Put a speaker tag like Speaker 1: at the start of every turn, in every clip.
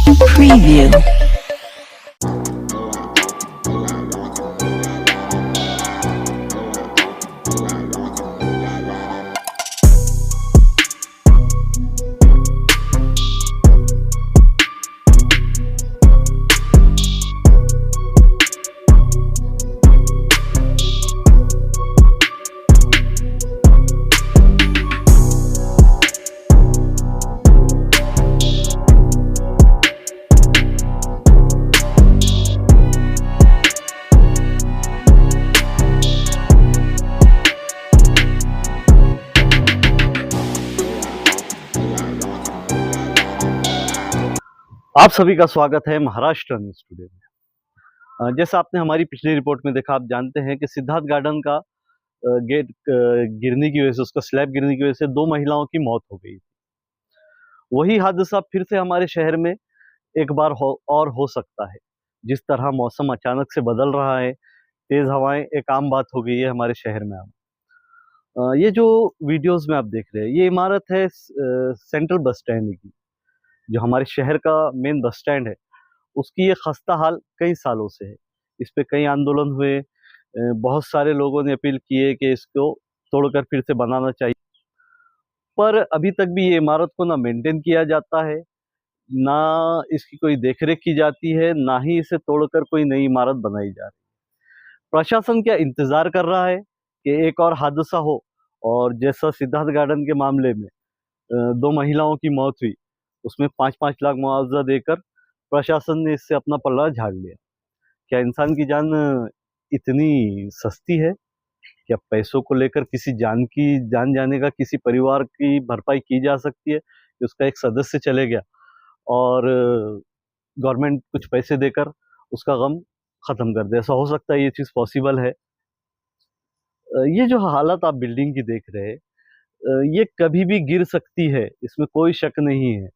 Speaker 1: Preview.
Speaker 2: आप सभी का स्वागत है महाराष्ट्र न्यूज़ टुडे में। जैसा आपने हमारी पिछली रिपोर्ट में देखा, आप जानते हैं कि सिद्धार्थ गार्डन का गेट गिरने की वजह से, उसका स्लैब गिरने की वजह से 2 महिलाओं की मौत हो गई। वही हादसा फिर से हमारे शहर में एक बार हो सकता है। जिस तरह मौसम अचानक से बदल रहा है, तेज हवाएं एक आम बात हो गई है हमारे शहर में अब। ये जो वीडियोस में आप देख रहे हैं, ये इमारत है सेंट्रल बस स्टैंड की, जो हमारे शहर का मेन बस स्टैंड है। उसकी ये खस्ता हाल कई सालों से है। इस पे कई आंदोलन हुए, बहुत सारे लोगों ने अपील की है कि इसको तोड़कर फिर से बनाना चाहिए, पर अभी तक भी ये इमारत को ना मेंटेन किया जाता है, ना इसकी कोई देखरेख की जाती है, ना ही इसे तोड़कर कोई नई इमारत बनाई जा रही है। प्रशासन क्या इंतजार कर रहा है कि एक और हादसा हो, और जैसा सिद्धार्थ गार्डन के मामले में 2 महिलाओं की मौत हुई, उसमें 5-5 लाख मुआवजा देकर प्रशासन ने इससे अपना पल्ला झाड़ लिया। क्या इंसान की जान इतनी सस्ती है? क्या पैसों को लेकर किसी जान जाने का किसी परिवार की भरपाई की जा सकती है कि उसका एक सदस्य चले गया और गवर्नमेंट कुछ पैसे देकर उसका गम खत्म कर दे? ऐसा हो सकता है? ये चीज़ पॉसिबल है? ये जो हालत आप बिल्डिंग की देख रहे हैं, ये कभी भी गिर सकती है, इसमें कोई शक नहीं है।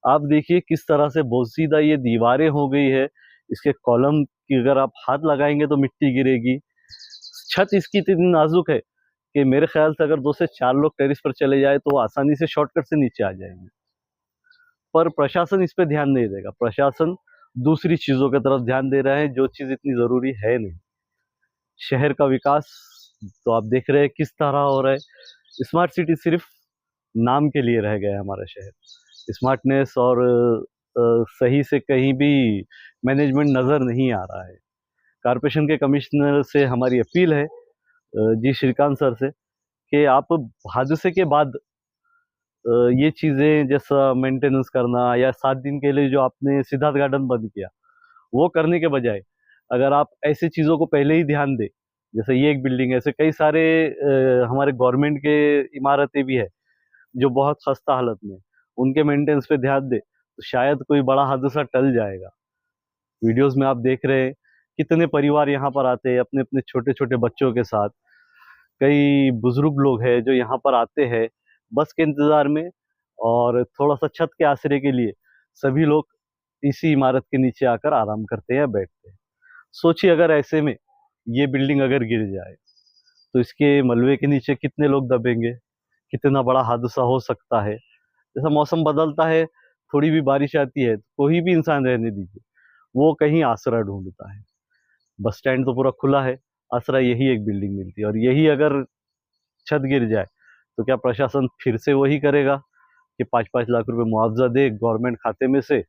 Speaker 2: आप देखिए किस तरह से बोसीदा ये दीवारें हो गई है। इसके कॉलम की अगर आप हाथ लगाएंगे तो मिट्टी गिरेगी। छत इसकी इतनी नाजुक है कि मेरे ख्याल से अगर 2 से 4 लोग टेरेस पर चले जाए तो वो आसानी से शॉर्टकट से नीचे आ जाएंगे। पर प्रशासन इस पे ध्यान नहीं देगा। प्रशासन दूसरी चीजों की तरफ ध्यान दे रहा है, जो चीज इतनी जरूरी है नहीं। शहर का विकास तो आप देख रहे हैं किस तरह हो रहा है। स्मार्ट सिटी सिर्फ नाम के लिए रह गया है हमारा शहर। स्मार्टनेस और सही से कहीं भी मैनेजमेंट नज़र नहीं आ रहा है। कॉरपोरेशन के कमिश्नर से हमारी अपील है, जी श्रीकांत सर से, कि आप हादसे के बाद ये चीज़ें जैसा मेंटेनेंस करना, या 7 दिन के लिए जो आपने सिद्धार्थ गार्डन बंद किया, वो करने के बजाय अगर आप ऐसी चीज़ों को पहले ही ध्यान दें, जैसे ये एक बिल्डिंग है, ऐसे कई सारे हमारे गवर्नमेंट के इमारतें भी है जो बहुत खस्ता हालत में, उनके मेंटेनेंस पे ध्यान दे तो शायद कोई बड़ा हादसा टल जाएगा। वीडियोस में आप देख रहे हैं कितने परिवार यहाँ पर आते हैं अपने अपने छोटे छोटे बच्चों के साथ। कई बुजुर्ग लोग हैं जो यहाँ पर आते हैं बस के इंतजार में, और थोड़ा सा छत के आसरे के लिए सभी लोग इसी इमारत के नीचे आकर आराम करते हैं या बैठते हैं। सोचिए अगर ऐसे में ये बिल्डिंग अगर गिर जाए तो इसके मलबे के नीचे कितने लोग दबेंगे, कितना बड़ा हादसा हो सकता है। जैसा मौसम बदलता है, थोड़ी भी बारिश आती है, कोई भी इंसान रहने दीजिए, वो कहीं आसरा ढूंढता है। बस स्टैंड तो पूरा खुला है, आसरा यही एक बिल्डिंग मिलती है, और यही अगर छत गिर जाए तो क्या प्रशासन फिर से वही करेगा कि 5-5 लाख रुपए मुआवजा दे गवर्नमेंट खाते में से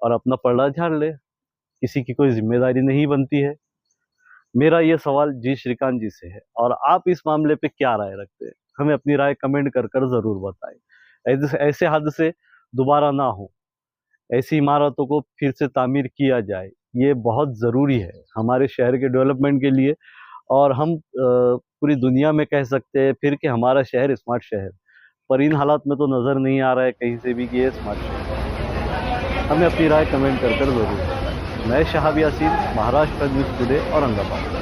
Speaker 2: और अपना पलड़ा झाड़ ले? किसी की कोई जिम्मेदारी नहीं बनती है। मेरा ये सवाल जी श्रीकांत जी से है, और आप इस मामले पे क्या राय रखते हैं? हमें अपनी राय कमेंट कर कर जरूर बताएं। ऐसे हादसे दोबारा ना हो, ऐसी इमारतों को फिर से तामीर किया जाए, ये बहुत ज़रूरी है हमारे शहर के डेवलपमेंट के लिए। और हम पूरी दुनिया में कह सकते हैं फिर कि हमारा शहर स्मार्ट शहर, पर इन हालात में तो नज़र नहीं आ रहा है कहीं से भी कि ये स्मार्ट शहर है। हमें अपनी राय कमेंट कर कर ज़रूर बताएं। मैं शहाब यासीन, महाराष्ट्र न्यूज़ टुडे, औरंगाबाद।